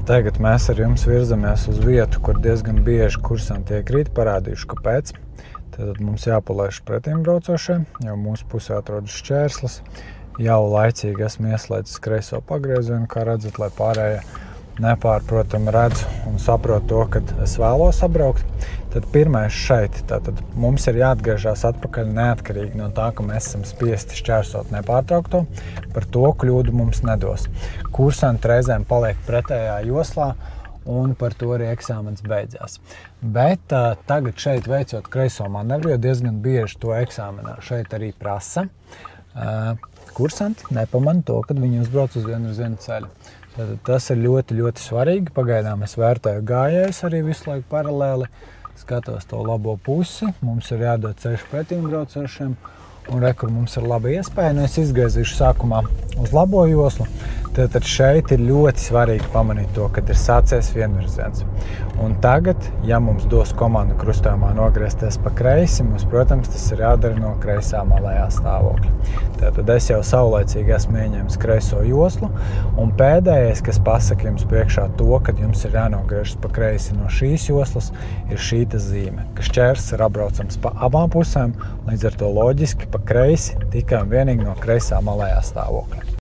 Tagad mēs ar jums virzamies uz vietu, kur diezgan bieži kursanti iekrīt, parādījuši, kāpēc. Tad mums jāpalaiž pretīm braucošie, jau mūsu pusē atrodas šķērslis. Jau laicīgi esmu ieslēdzis kreiso pagriezienu, kā redzat, lai pārējie nepārprotami redz un saprot to, kad es vēlos sabraukt. Tad pirmais šeit, tātad mums ir jāatgriežās atpakaļ neatkarīgi no tā, ka mēs esam spiesti šķērsot nepārtraukto, par to kļūdu mums nedos. Kursanti reizēm paliek pretējā joslā un par to arī eksāmens beidzās. Bet tagad šeit veicot kreiso manevru, jo diezgan bieži to eksāmenā šeit arī prasa, kursanti nepamana to, kad viņi uzbrauc uz vienvirziena ceļu. Tad tas ir ļoti, ļoti svarīgi. Pagaidām es vērtēju gājējus arī visu laiku paralēli. Skatos to labo pusi. Mums ir jādod ceļš pretīm braucošiem. Un kur mums ir laba iespēja. Es izgaizīšu sākumā uz labo joslu. Tad šeit ir ļoti svarīgi pamanīt to, kad ir sācies vienvirziens. Un tagad, ja mums dos komandu krustojumā nogriezties pa kreisi, mums, protams, tas ir jādara no kreisā malējā stāvokļa. Tad es jau saulaicīgi esmu ieņēmis kreiso joslu. Un pēdējais, kas pasaka jums priekšā to, kad jums ir jānogriežas pa kreisi no šīs joslas, ir šīta zīme, ka šķērslis ir apbraucams pa abām pusēm, līdz ar to loģiski pa kreisi tikai un vienīgi no kreisā malējā stāvokļa.